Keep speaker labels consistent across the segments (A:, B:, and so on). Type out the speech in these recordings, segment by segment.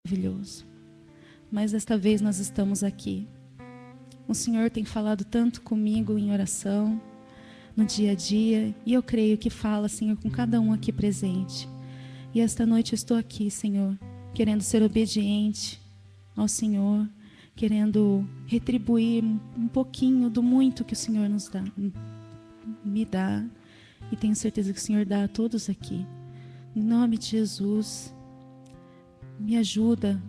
A: maravilhoso. Mas desta vez nós estamos aqui. O Senhor tem falado tanto comigo em oração, no dia a dia, e eu creio que fala, Senhor, com cada um aqui presente. E esta noite eu estou aqui, Senhor, querendo ser obediente ao Senhor, querendo retribuir um pouquinho do muito que o Senhor nos dá, me dá, e tenho certeza que o Senhor dá a todos aqui. Em nome de Jesus, me ajuda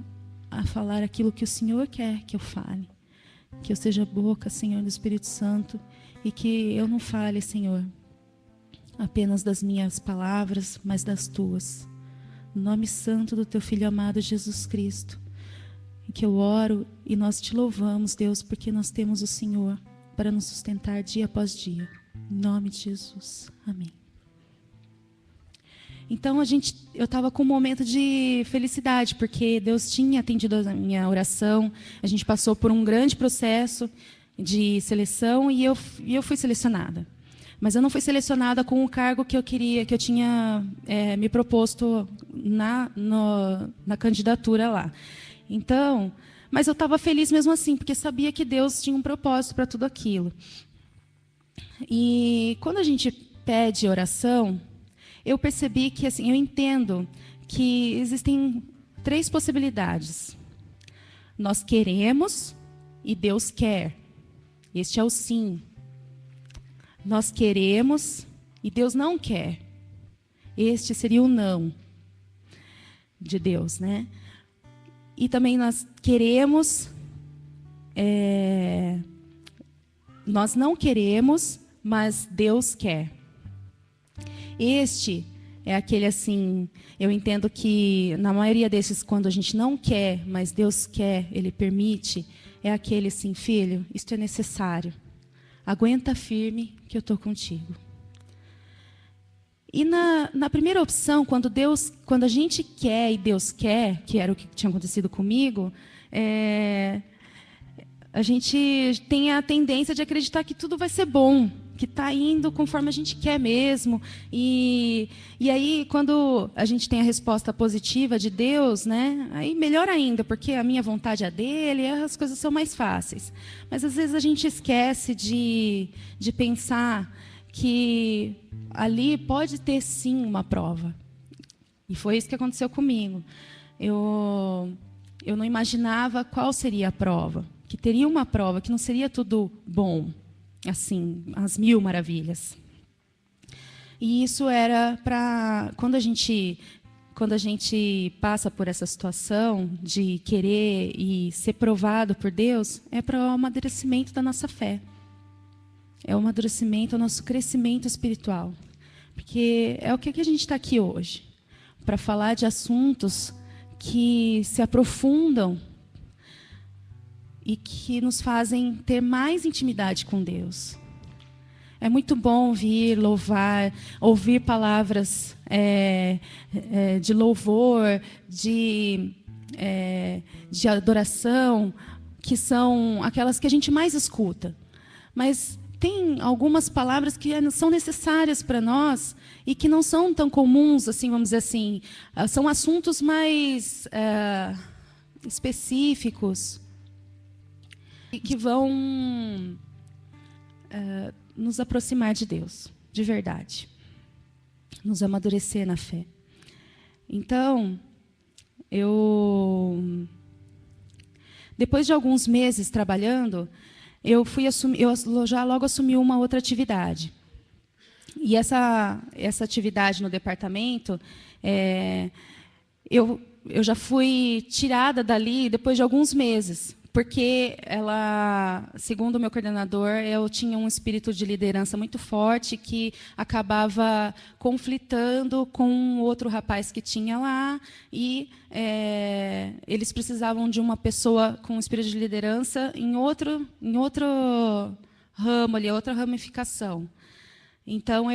A: a falar aquilo que o Senhor quer que eu fale. Que eu seja boca, Senhor, do Espírito Santo, e que eu não fale, Senhor, apenas das minhas palavras, mas das tuas. No nome santo do teu Filho amado Jesus Cristo, em que eu oro e nós te louvamos, Deus, porque nós temos o Senhor para nos sustentar dia após dia. Em nome de Jesus. Amém. Então eu estava com um momento de felicidade, porque Deus tinha atendido a minha oração. A gente passou por um grande processo de seleção e eu fui selecionada. Mas eu não fui selecionada com o cargo que eu queria, que eu tinha me proposto na candidatura lá. Então, mas eu estava feliz mesmo assim, porque sabia que Deus tinha um propósito para tudo aquilo. E quando a gente pede oração, eu percebi que, assim, eu entendo que existem 3 possibilidades. Nós queremos e Deus quer. Este é o sim. Nós queremos e Deus não quer. Este seria o não de Deus, né? E também nós queremos, nós não queremos, mas Deus quer. Este é aquele assim, eu entendo que na maioria desses, quando a gente não quer, mas Deus quer, Ele permite, é aquele assim, filho, isto é necessário. Aguenta firme que eu estou contigo. E na primeira opção, quando a gente quer e Deus quer, que era o que tinha acontecido comigo, a gente tem a tendência de acreditar que tudo vai ser bom, que está indo conforme a gente quer mesmo. E aí, quando a gente tem a resposta positiva de Deus, né, aí melhor ainda, porque a minha vontade é a dele, as coisas são mais fáceis. Mas, às vezes, a gente esquece de pensar que ali pode ter, sim, uma prova. E foi isso que aconteceu comigo. Eu não imaginava qual seria a prova, que teria uma prova, que não seria tudo bom, assim, as 1000 maravilhas. E isso era para quando a gente passa por essa situação de querer e ser provado por Deus, é para o amadurecimento da nossa fé. É o amadurecimento, o nosso crescimento espiritual. Porque é o que a gente está aqui hoje, para falar de assuntos que se aprofundam e que nos fazem ter mais intimidade com Deus. É muito bom ouvir, louvar, ouvir palavras de louvor, de adoração, que são aquelas que a gente mais escuta. Mas tem algumas palavras que são necessárias para nós e que não são tão comuns, assim, vamos dizer assim. São assuntos mais específicos, que vão nos aproximar de Deus, de verdade. Nos amadurecer na fé. Então, depois de alguns meses trabalhando, eu já logo assumi uma outra atividade. E essa atividade no departamento, eu já fui tirada dali depois de alguns meses. Porque segundo o meu coordenador, eu tinha um espírito de liderança muito forte que acabava conflitando com outro rapaz que tinha lá e eles precisavam de uma pessoa com espírito de liderança em outro ramo ali, outra ramificação. Então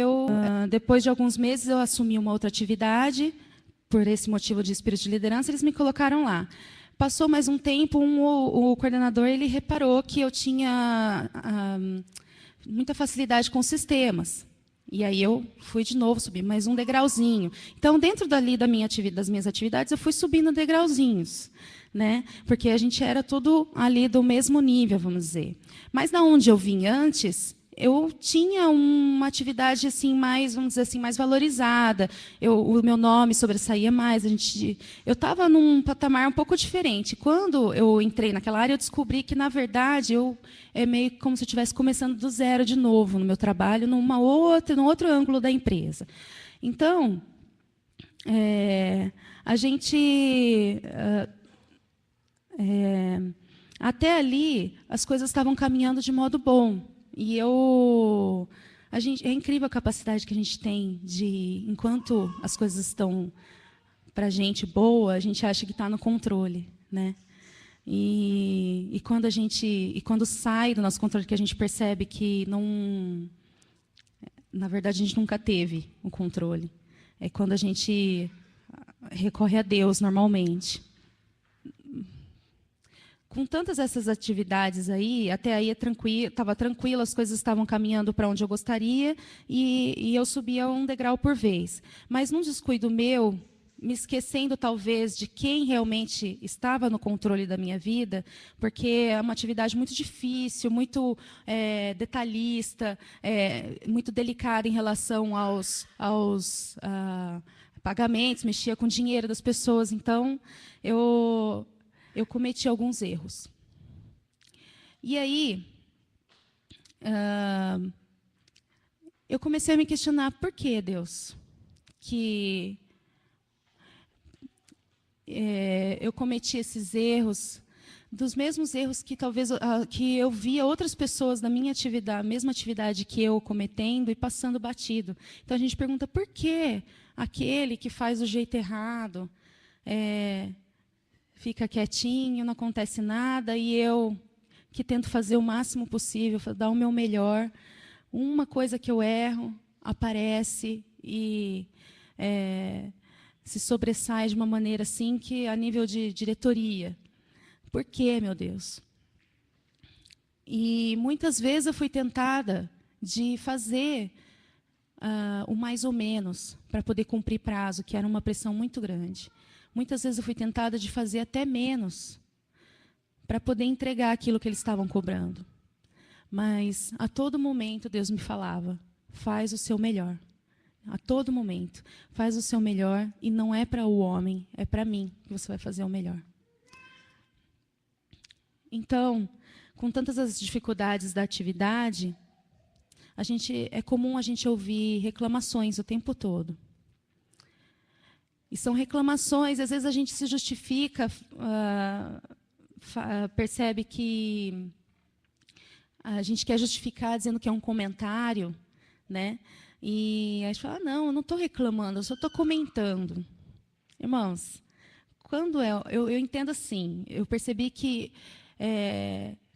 A: depois de alguns meses eu assumi uma outra atividade por esse motivo de espírito de liderança, eles me colocaram lá. Passou mais um tempo, o coordenador ele reparou que eu tinha muita facilidade com sistemas. E aí eu fui de novo subir mais um degrauzinho. Então, dentro dali das minhas atividades, eu fui subindo degrauzinhos, né? Porque a gente era tudo ali do mesmo nível, vamos dizer. Mas da onde eu vim antes, eu tinha uma atividade assim mais, vamos dizer assim, mais valorizada. O meu nome sobressaía mais. Eu estava num patamar um pouco diferente. Quando eu entrei naquela área, eu descobri que, na verdade, é meio como se eu estivesse começando do zero de novo no meu trabalho, num outro ângulo da empresa. Então, a gente até ali as coisas estavam caminhando de modo bom. E é incrível a capacidade que a gente tem de, enquanto as coisas estão para a gente boa, a gente acha que está no controle, né? E quando sai do nosso controle, que a gente percebe que não, na verdade a gente nunca teve o controle. É quando a gente recorre a Deus normalmente. Com tantas essas atividades aí, até aí estava tranquilo, as coisas estavam caminhando para onde eu gostaria e eu subia um degrau por vez. Mas num descuido meu, me esquecendo talvez de quem realmente estava no controle da minha vida, porque é uma atividade muito difícil, muito detalhista, muito delicada em relação aos pagamentos, mexia com o dinheiro das pessoas. Então, eu cometi alguns erros. E aí, eu comecei a me questionar, por que, Deus, que eu cometi esses erros, dos mesmos erros que talvez que eu via outras pessoas da minha atividade, a mesma atividade que eu cometendo e passando batido. Então a gente pergunta por que aquele que faz do jeito errado fica quietinho, não acontece nada, e eu que tento fazer o máximo possível, dar o meu melhor, uma coisa que eu erro aparece e se sobressai de uma maneira assim que a nível de diretoria. Por quê, meu Deus? E muitas vezes eu fui tentada de fazer o mais ou menos para poder cumprir prazo, que era uma pressão muito grande. Muitas vezes eu fui tentada de fazer até menos para poder entregar aquilo que eles estavam cobrando. Mas a todo momento Deus me falava: faz o seu melhor. A todo momento, faz o seu melhor, e não é para o homem, é para mim que você vai fazer o melhor. Então, com tantas as dificuldades da atividade, é comum a gente ouvir reclamações o tempo todo. E são reclamações, às vezes a gente se justifica, percebe que a gente quer justificar dizendo que é um comentário, né? E a gente fala, não, eu não estou reclamando, eu só estou comentando. Irmãos, quando eu entendo assim, eu percebi que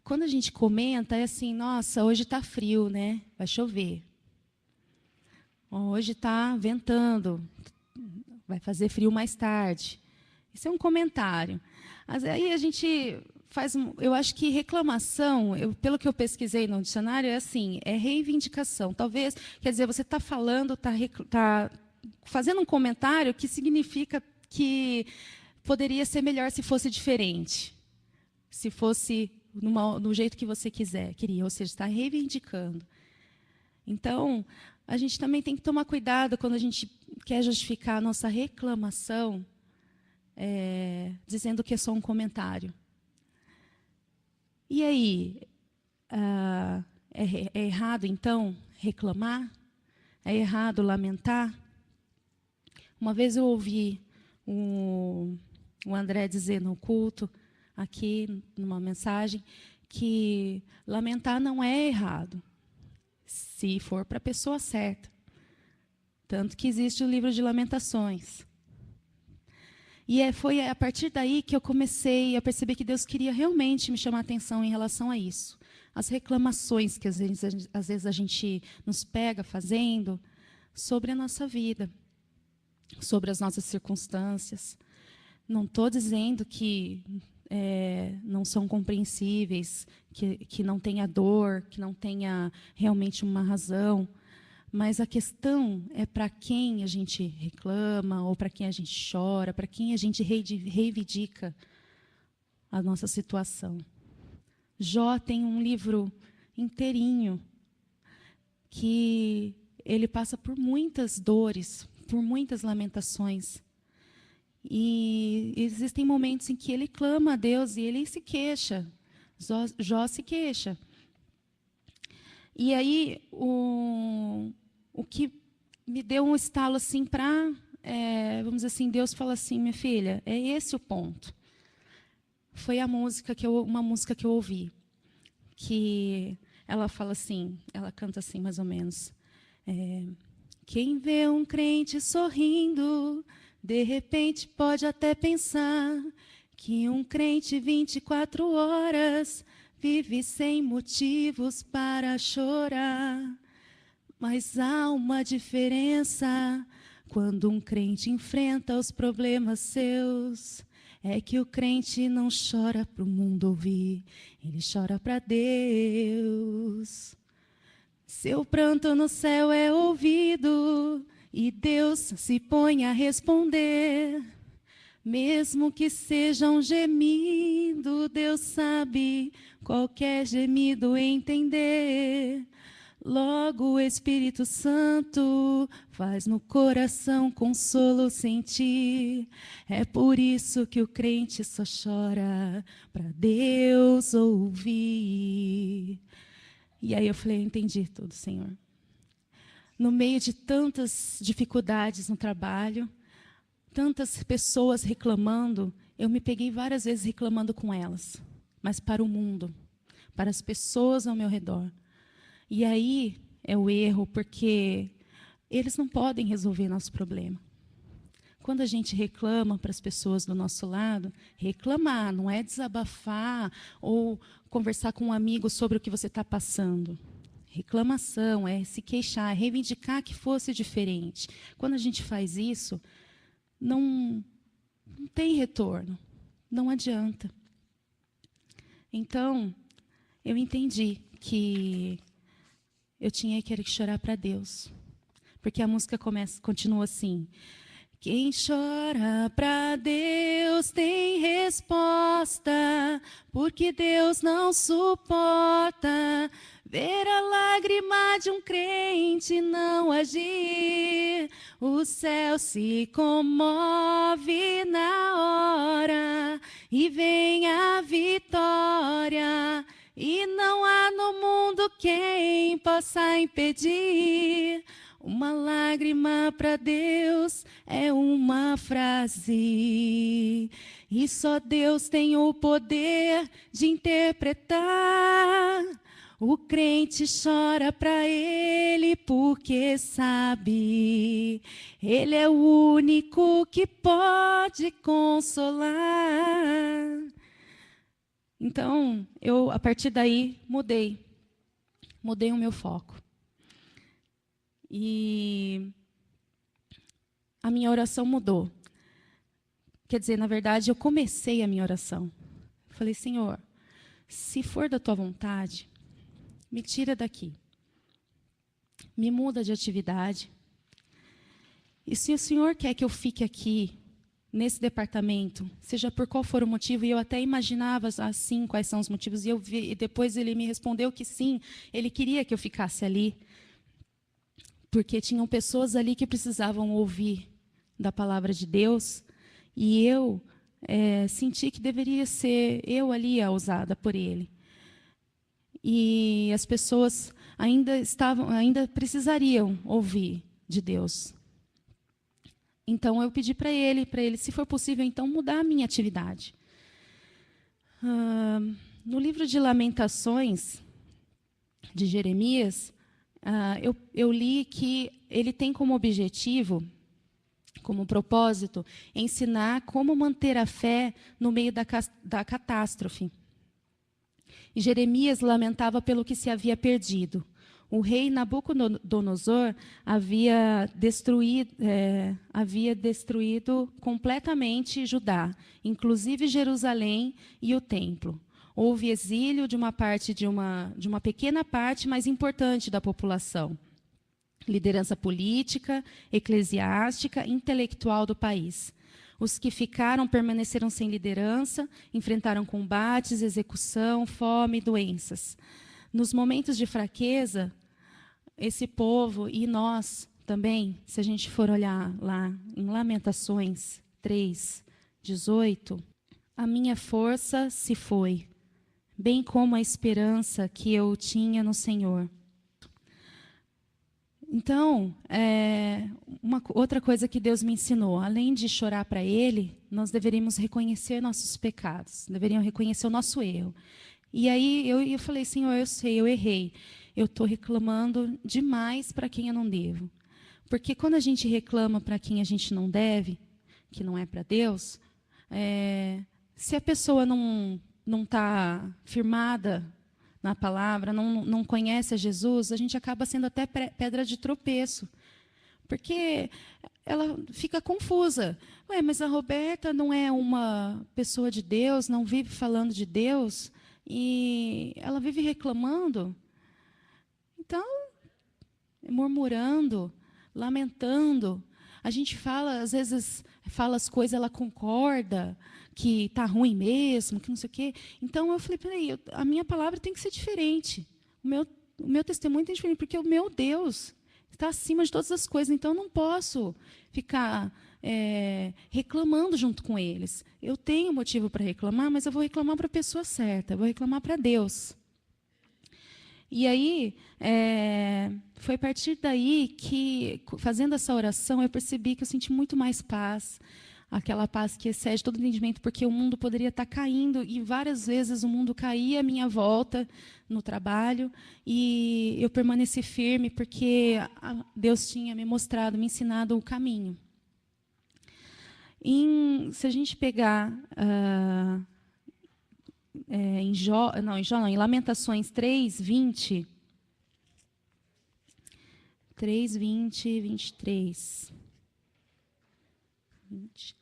A: quando a gente comenta, é assim, nossa, hoje está frio, né? Vai chover. Hoje está ventando, vai fazer frio mais tarde. Isso é um comentário. Aí a gente eu acho que reclamação, pelo que eu pesquisei no dicionário, é assim, é reivindicação. Talvez, quer dizer, você está falando, está fazendo um comentário que significa que poderia ser melhor se fosse diferente, se fosse do jeito que você queria, ou seja, está reivindicando. Então, a gente também tem que tomar cuidado quando a gente quer justificar a nossa reclamação, dizendo que é só um comentário. E aí, é errado, então, reclamar? É errado lamentar? Uma vez eu ouvi o André dizer no culto, aqui, numa mensagem, que lamentar não é errado, se for para a pessoa certa. Tanto que existe o livro de Lamentações. E foi a partir daí que eu comecei a perceber que Deus queria realmente me chamar a atenção em relação a isso. As reclamações que às vezes a gente nos pega fazendo sobre a nossa vida, sobre as nossas circunstâncias. Não estou dizendo que não são compreensíveis, que não tenha dor, que não tenha realmente uma razão. Mas a questão é para quem a gente reclama, ou para quem a gente chora, para quem a gente reivindica a nossa situação. Jó tem um livro inteirinho que ele passa por muitas dores, por muitas lamentações. E existem momentos em que ele clama a Deus e ele se queixa. Jó se queixa. E aí, o que me deu um estalo assim para, vamos dizer assim, Deus fala assim, minha filha, é esse o ponto. Foi uma música que eu ouvi, que ela fala assim, ela canta assim mais ou menos. Quem vê um crente sorrindo, de repente pode até pensar que um crente 24 horas vive sem motivos para chorar. Mas há uma diferença quando um crente enfrenta os problemas seus. É que o crente não chora para o mundo ouvir, ele chora para Deus. Seu pranto no céu é ouvido e Deus se põe a responder. Mesmo que seja um gemido, Deus sabe qualquer gemido entender. Logo o Espírito Santo faz no coração consolo sentir. É por isso que o crente só chora para Deus ouvir. E aí eu falei, entendi tudo, Senhor. No meio de tantas dificuldades no trabalho, tantas pessoas reclamando, eu me peguei várias vezes reclamando com elas, mas para o mundo, para as pessoas ao meu redor. E aí é o erro, porque eles não podem resolver nosso problema. Quando a gente reclama para as pessoas do nosso lado, reclamar, não é desabafar ou conversar com um amigo sobre o que você está passando. Reclamação é se queixar, é reivindicar que fosse diferente. Quando a gente faz isso, não tem retorno, não adianta. Então, eu entendi que eu tinha que chorar para Deus, porque a música continua assim. Quem chora para Deus tem resposta, porque Deus não suporta ver a lágrima de um crente não agir. O céu se comove na hora e vem a vitória. E não há no mundo quem possa impedir. Uma lágrima para Deus é uma frase. E só Deus tem o poder de interpretar. O crente chora para Ele porque sabe. Ele é o único que pode consolar. Então, eu, a partir daí, mudei o meu foco. E a minha oração mudou. Quer dizer, na verdade, eu comecei a minha oração. Falei, Senhor, se for da Tua vontade, me tira daqui. Me muda de atividade. E se o Senhor quer que eu fique aqui, nesse departamento, seja por qual for o motivo, e eu até imaginava assim quais são os motivos, e depois ele me respondeu que sim, ele queria que eu ficasse ali, porque tinham pessoas ali que precisavam ouvir da palavra de Deus, e eu senti que deveria ser eu ali a usada por Ele. E as pessoas ainda precisariam ouvir de Deus. Então, eu pedi para ele, se for possível, então, mudar a minha atividade. No livro de Lamentações, de Jeremias, eu li que ele tem como objetivo, como propósito, ensinar como manter a fé no meio da catástrofe. E Jeremias lamentava pelo que se havia perdido. O rei Nabucodonosor havia destruído completamente Judá, inclusive Jerusalém e o templo. Houve exílio de uma pequena parte mais importante da população. liderança política, eclesiástica, intelectual do país. Os que ficaram permaneceram sem liderança, enfrentaram combates, execução, fome, doenças. Nos momentos de fraqueza, esse povo e nós também, se a gente for olhar lá em Lamentações 3:18, a minha força se foi, bem como a esperança que eu tinha no Senhor. Então, uma outra coisa que Deus me ensinou, além de chorar para Ele, nós deveríamos reconhecer nossos pecados, deveríamos reconhecer o nosso erro. E aí eu falei, Senhor, eu sei, eu errei. Eu estou reclamando demais para quem eu não devo. Porque quando a gente reclama para quem a gente não deve, que não é para Deus, se a pessoa não está firmada na palavra, não conhece a Jesus, a gente acaba sendo até pedra de tropeço. Porque ela fica confusa. Ué, mas a Roberta não é uma pessoa de Deus, não vive falando de Deus, e ela vive reclamando. Então, murmurando, lamentando. A gente fala, às vezes, fala as coisas, ela concorda que está ruim mesmo, que não sei o quê. Então, eu falei, peraí, a minha palavra tem que ser diferente. O meu testemunho tem que ser diferente, porque o meu Deus está acima de todas as coisas. Então, eu não posso ficar reclamando junto com eles. Eu tenho motivo para reclamar, mas eu vou reclamar para a pessoa certa, eu vou reclamar para Deus. E aí, foi a partir daí que, fazendo essa oração, eu percebi que eu senti muito mais paz, aquela paz que excede todo entendimento, porque o mundo poderia estar caindo, e várias vezes o mundo caía à minha volta no trabalho, e eu permaneci firme, porque Deus tinha me mostrado, me ensinado o caminho. Se a gente pegar... em Lamentações 3:20, 23. 20.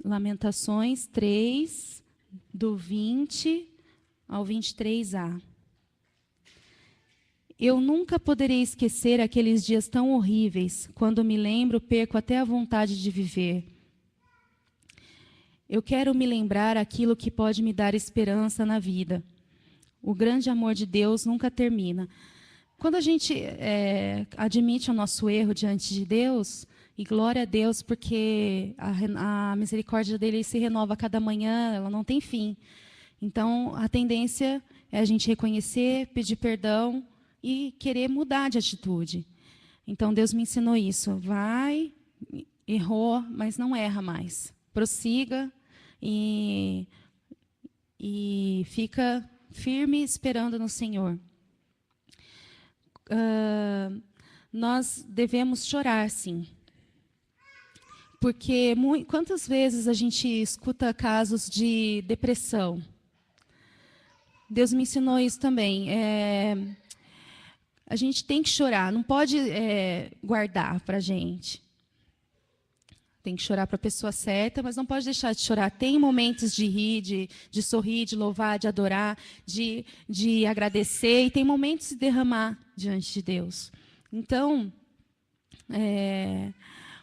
A: Lamentações 3, do 20 ao 23a. Eu nunca poderei esquecer aqueles dias tão horríveis. Quando me lembro, perco até a vontade de viver. Eu quero me lembrar aquilo que pode me dar esperança na vida. O grande amor de Deus nunca termina. Quando a gente admite o nosso erro diante de Deus, e glória a Deus, porque a misericórdia dele se renova a cada manhã, ela não tem fim. Então, a tendência é a gente reconhecer, pedir perdão e querer mudar de atitude. Então, Deus me ensinou isso. Vai, errou, mas não erra mais. Prossiga e fica firme esperando no Senhor. Nós devemos chorar, sim. Porque quantas vezes a gente escuta casos de depressão? Deus me ensinou isso também. A gente tem que chorar, não pode guardar para a gente. Tem que chorar para a pessoa certa, mas não pode deixar de chorar. Tem momentos de rir, de sorrir, de louvar, de adorar, de agradecer, e tem momentos de derramar diante de Deus. Então,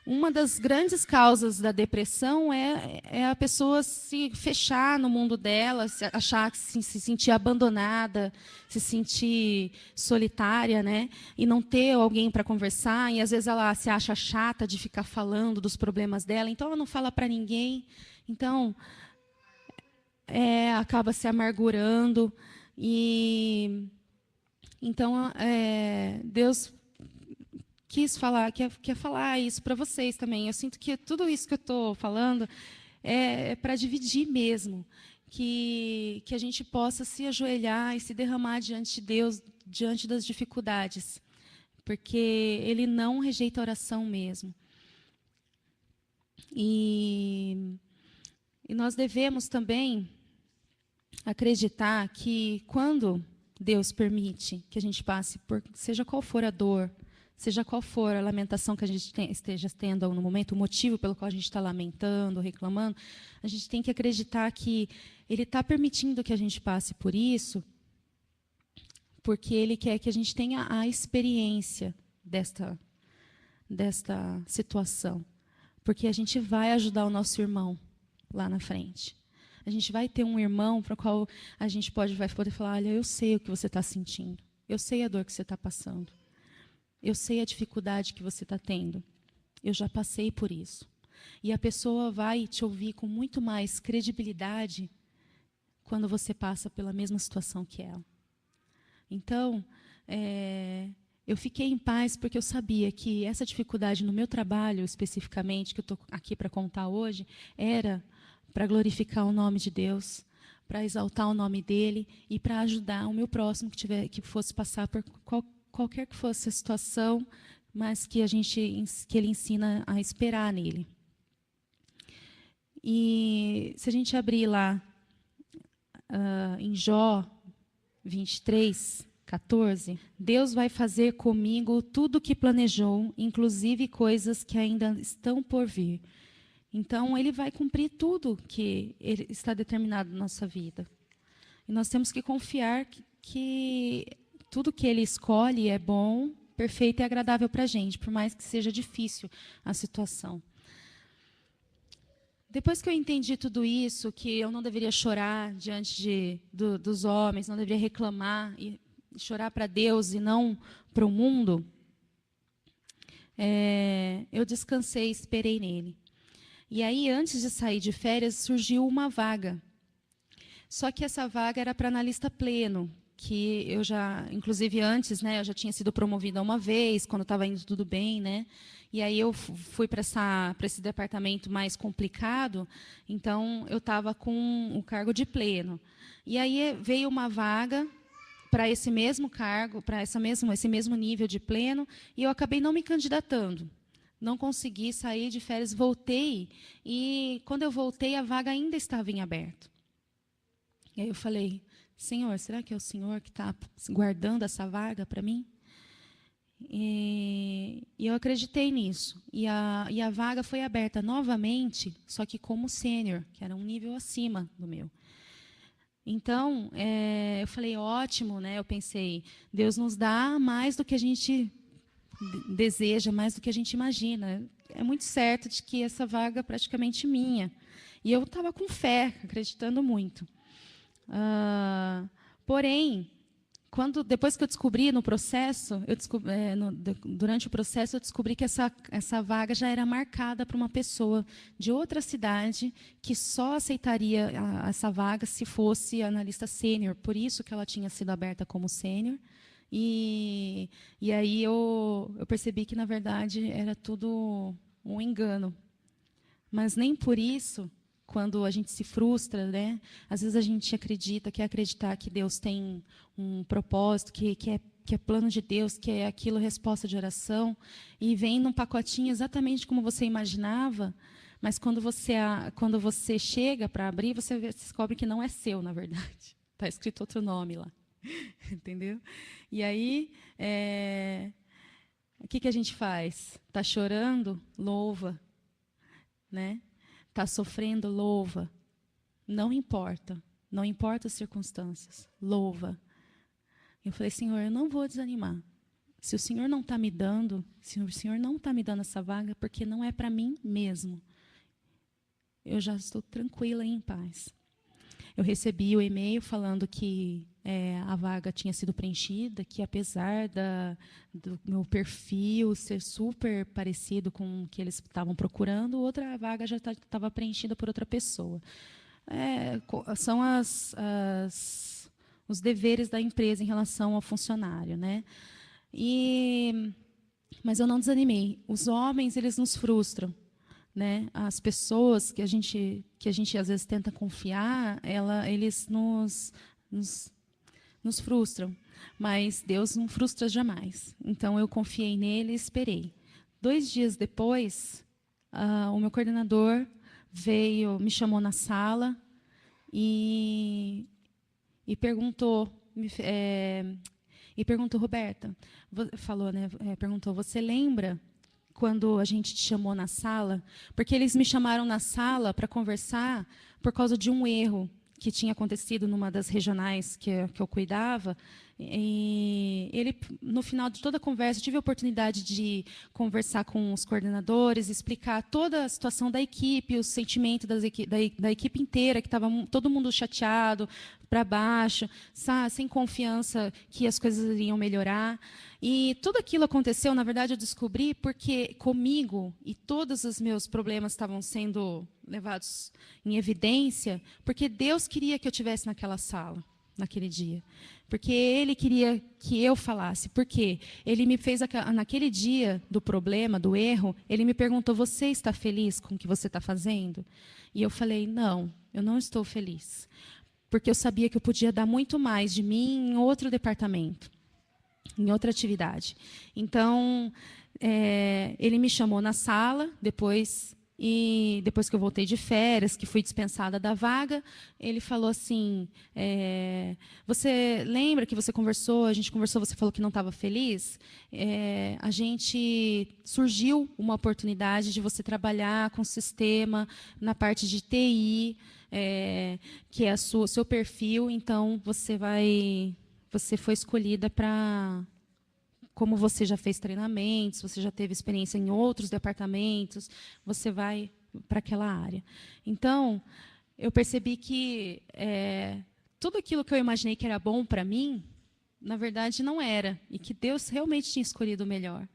A: uma das grandes causas da depressão é a pessoa se fechar no mundo dela, achar que se sentir abandonada, se sentir solitária, né? E não ter alguém para conversar. E às vezes ela se acha chata de ficar falando dos problemas dela, então ela não fala para ninguém. Então, acaba se amargurando. Então, Deus quer falar isso para vocês também. Eu sinto que tudo isso que eu estou falando é para dividir mesmo, que a gente possa se ajoelhar e se derramar diante de Deus, diante das dificuldades, porque Ele não rejeita a oração mesmo. E nós devemos também acreditar que quando Deus permite que a gente passe por seja qual for a dor, seja qual for a lamentação que a gente esteja tendo no momento, o motivo pelo qual a gente está lamentando, reclamando, a gente tem que acreditar que Ele está permitindo que a gente passe por isso porque Ele quer que a gente tenha a experiência desta situação. Porque a gente vai ajudar o nosso irmão lá na frente. A gente vai ter um irmão para o qual a gente vai poder falar, olha, eu sei o que você está sentindo. Eu sei a dor que você está passando. Eu sei a dificuldade que você está tendo. Eu já passei por isso. E a pessoa vai te ouvir com muito mais credibilidade quando você passa pela mesma situação que ela. Então, eu fiquei em paz porque eu sabia que essa dificuldade no meu trabalho, especificamente, que eu estou aqui para contar hoje, era para glorificar o nome de Deus, para exaltar o nome dele e para ajudar o meu próximo que fosse passar por qualquer que fosse a situação, mas que ele ensina a esperar nele. E se a gente abrir lá em Jó 23, 14, Deus vai fazer comigo tudo o que planejou, inclusive coisas que ainda estão por vir. Então, Ele vai cumprir tudo que ele está determinado na nossa vida. E nós temos que confiar que tudo que Ele escolhe é bom, perfeito e agradável para a gente, por mais que seja difícil a situação. Depois que eu entendi tudo isso, que eu não deveria chorar diante dos homens, não deveria reclamar e chorar para Deus e não para o mundo, eu descansei, esperei nele. E aí, antes de sair de férias, surgiu uma vaga. Só que essa vaga era para analista pleno, que eu já, inclusive antes, né, eu já tinha sido promovida uma vez, quando estava indo tudo bem, né? E aí eu fui para esse departamento mais complicado, então eu estava com o cargo de pleno. E aí veio uma vaga para esse mesmo cargo, para esse mesmo nível de pleno, e eu acabei não me candidatando. Não consegui sair de férias, voltei, e quando eu voltei, a vaga ainda estava em aberto. E aí eu falei, Senhor, será que é o Senhor que está guardando essa vaga para mim? E eu acreditei nisso. E a vaga foi aberta novamente, só que como sênior, que era um nível acima do meu. Então, eu falei, ótimo, né? Eu pensei, Deus nos dá mais do que a gente deseja, mais do que a gente imagina. É muito certo de que essa vaga é praticamente minha. E eu estava com fé, acreditando muito. Porém, depois que eu descobri no processo, durante o processo, eu descobri que essa vaga já era marcada para uma pessoa de outra cidade que só aceitaria essa vaga se fosse analista sênior. Por isso que ela tinha sido aberta como sênior. E aí eu percebi que, na verdade, era tudo um engano. Mas nem por isso, quando a gente se frustra, né? Às vezes a gente quer acreditar que Deus tem um propósito, que é plano de Deus, que é aquilo resposta de oração, e vem num pacotinho exatamente como você imaginava, mas quando você chega para abrir, você descobre que não é seu, na verdade. Está escrito outro nome lá. Entendeu? E aí, o que a gente faz? Está chorando? Louva. Né? Está sofrendo? Louva. Não importa. Não importa as circunstâncias. Louva. Eu falei, Senhor, eu não vou desanimar. Se o Senhor não está me dando, se o Senhor não está me dando essa vaga, porque não é para mim mesmo. Eu já estou tranquila e em paz. Eu recebi o e-mail falando que a vaga tinha sido preenchida, que apesar do meu perfil ser super parecido com o que eles estavam procurando, outra vaga já estava preenchida por outra pessoa. São os deveres da empresa em relação ao funcionário, né? Mas eu não desanimei. Os homens, eles nos frustram. Né? As pessoas que a gente às vezes tenta confiar, eles nos frustram, mas Deus não frustra jamais. Então eu confiei nele e esperei. 2 dias depois, o meu coordenador me chamou na sala e perguntou, Roberta, perguntou, você lembra quando a gente te chamou na sala? Porque eles me chamaram na sala para conversar por causa de um erro que tinha acontecido numa das regionais que eu cuidava. E ele, no final de toda a conversa, eu tive a oportunidade de conversar com os coordenadores, explicar toda a situação da equipe, o sentimento da equipe inteira, que estava todo mundo chateado, para baixo, sem confiança que as coisas iriam melhorar. E tudo aquilo aconteceu, na verdade, eu descobri porque comigo e todos os meus problemas estavam sendo levados em evidência, porque Deus queria que eu estivesse naquela sala, naquele dia. Porque Ele queria que eu falasse. Porque Ele me fez, naquele dia do problema, do erro, Ele me perguntou, você está feliz com o que você está fazendo? E eu falei, não, eu não estou feliz. Porque eu sabia que eu podia dar muito mais de mim em outro departamento, em outra atividade. Então, ele me chamou na sala, depois que eu voltei de férias, que fui dispensada da vaga, ele falou assim, você lembra que a gente conversou, você falou que não estava feliz? Surgiu uma oportunidade de você trabalhar com o sistema na parte de TI, que é o seu perfil, então você foi escolhida para... Como você já fez treinamentos, você já teve experiência em outros departamentos, você vai para aquela área. Então, eu percebi que tudo aquilo que eu imaginei que era bom para mim, na verdade, não era. E que Deus realmente tinha escolhido o melhor.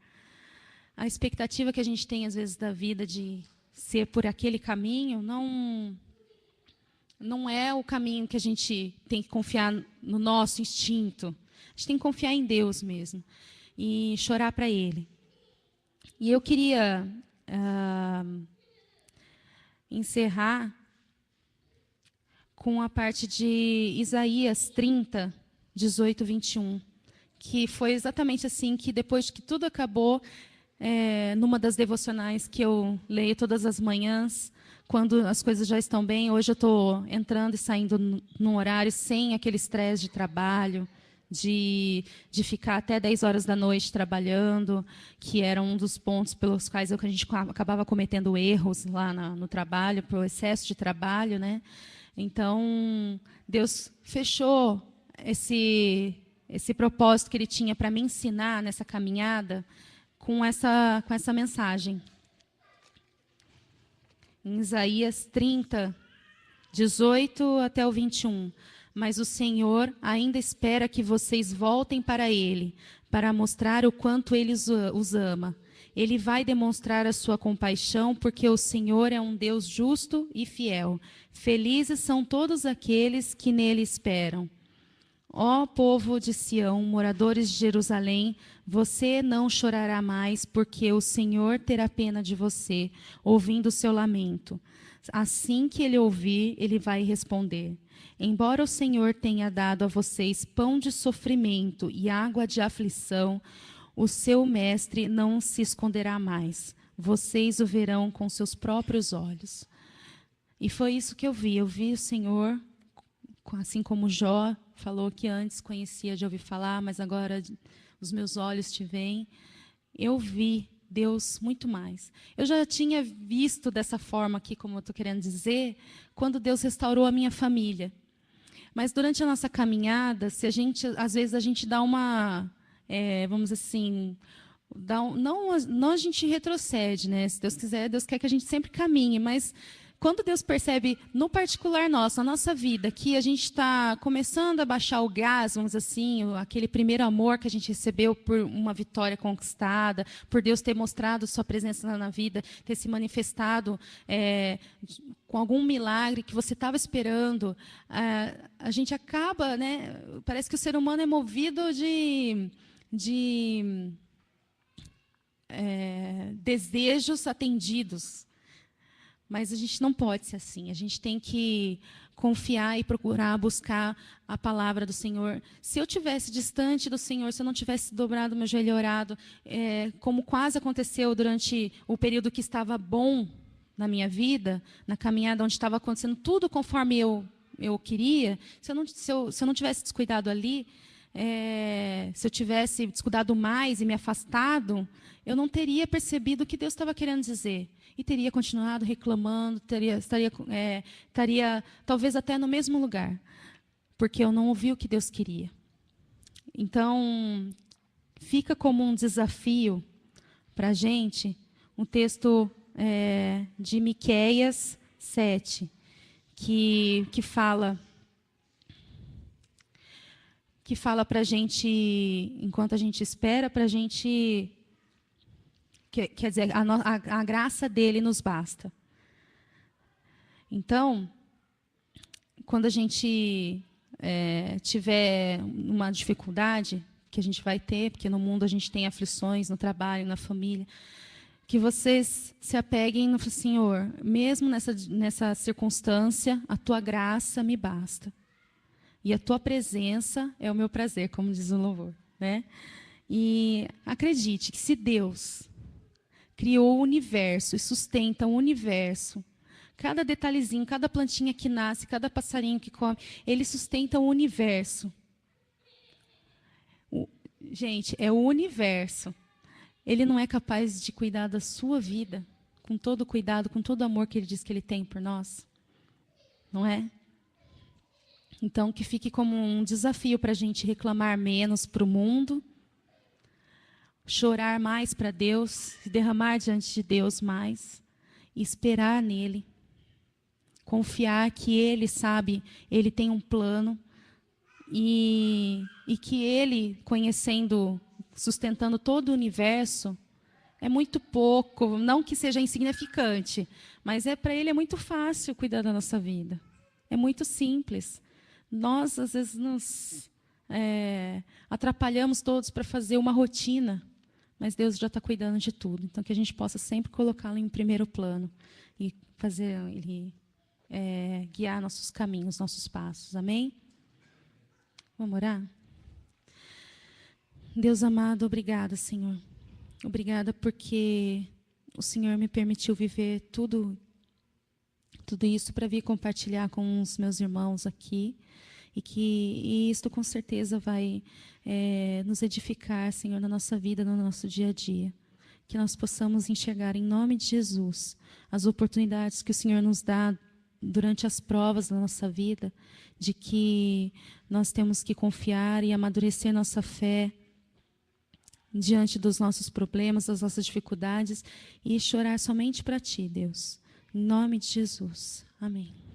A: A expectativa que a gente tem, às vezes, da vida de ser por aquele caminho, não é o caminho que a gente tem que confiar no nosso instinto. A gente tem que confiar em Deus mesmo. E chorar para Ele. E eu queria encerrar com a parte de Isaías 30, 18, 21, que foi exatamente assim, que depois que tudo acabou, numa das devocionais que eu leio todas as manhãs, quando as coisas já estão bem, hoje eu estou entrando e saindo num horário sem aquele estresse de trabalho, de ficar até 10 horas da noite trabalhando, que era um dos pontos pelos quais a gente acabava cometendo erros lá no trabalho, pelo excesso de trabalho, né? Então, Deus fechou esse propósito que Ele tinha para me ensinar nessa caminhada com essa mensagem. Em Isaías 30, 18 até o 21. Mas o Senhor ainda espera que vocês voltem para Ele, para mostrar o quanto Ele os ama. Ele vai demonstrar a sua compaixão, porque o Senhor é um Deus justo e fiel. Felizes são todos aqueles que nele esperam. Ó povo de Sião, moradores de Jerusalém, você não chorará mais, porque o Senhor terá pena de você, ouvindo o seu lamento. Assim que Ele ouvir, Ele vai responder. Embora o Senhor tenha dado a vocês pão de sofrimento e água de aflição, o seu mestre não se esconderá mais. Vocês o verão com seus próprios olhos. E foi isso que eu vi. Eu vi o Senhor, assim como Jó falou que antes conhecia de ouvir falar, mas agora os meus olhos te veem. Eu vi Deus muito mais. Eu já tinha visto dessa forma aqui, como eu estou querendo dizer, quando Deus restaurou a minha família. Mas durante a nossa caminhada, às vezes a gente dá uma, vamos dizer assim, não a gente retrocede, né? Se Deus quiser, Deus quer que a gente sempre caminhe, mas quando Deus percebe, no particular nosso, na nossa vida, que a gente está começando a baixar o gás, vamos dizer assim, aquele primeiro amor que a gente recebeu por uma vitória conquistada, por Deus ter mostrado sua presença na vida, ter se manifestado com algum milagre que você estava esperando, a gente acaba, né? Parece que o ser humano é movido de desejos atendidos. Mas a gente não pode ser assim. A gente tem que confiar e procurar buscar a palavra do Senhor. Se eu tivesse distante do Senhor, se eu não tivesse dobrado meu joelho e orado, como quase aconteceu durante o período que estava bom na minha vida, na caminhada onde estava acontecendo tudo conforme eu queria, se eu não tivesse descuidado ali, se eu tivesse descuidado mais e me afastado, eu não teria percebido o que Deus estava querendo dizer. e teria continuado reclamando, estaria talvez até no mesmo lugar, porque eu não ouvi o que Deus queria. Então, fica como um desafio para a gente um texto de Miqueias 7, que fala para a gente, enquanto a gente espera, para a gente... Quer dizer, a graça dele nos basta. Então, quando a gente tiver uma dificuldade, que a gente vai ter, porque no mundo a gente tem aflições, no trabalho, na família, que vocês se apeguem no Senhor, mesmo nessa circunstância, a tua graça me basta. E a tua presença é o meu prazer, como diz o louvor, né? E acredite que se Deus criou o universo e sustenta o universo, cada detalhezinho, cada plantinha que nasce, cada passarinho que come, ele sustenta o universo. Gente, é o universo. Ele não é capaz de cuidar da sua vida com todo o cuidado, com todo o amor que ele diz que ele tem por nós? Não é? Então, que fique como um desafio para a gente reclamar menos para o mundo, chorar mais para Deus, se derramar diante de Deus mais, e esperar nele. Confiar que Ele sabe, Ele tem um plano, e que Ele, conhecendo, sustentando todo o universo, é muito pouco, não que seja insignificante, mas para Ele é muito fácil cuidar da nossa vida. É muito simples. Nós, às vezes, nos atrapalhamos todos para fazer uma rotina, mas Deus já está cuidando de tudo. Então, que a gente possa sempre colocá-lo em primeiro plano e fazer Ele guiar nossos caminhos, nossos passos. Amém? Vamos orar? Deus amado, obrigada, Senhor. Obrigada porque o Senhor me permitiu viver tudo isso para vir compartilhar com os meus irmãos aqui. E isto com certeza vai nos edificar, Senhor, na nossa vida, no nosso dia a dia. Que nós possamos enxergar, em nome de Jesus, as oportunidades que o Senhor nos dá durante as provas da nossa vida, de que nós temos que confiar e amadurecer nossa fé diante dos nossos problemas, das nossas dificuldades, e chorar somente para Ti, Deus. Em nome de Jesus. Amém.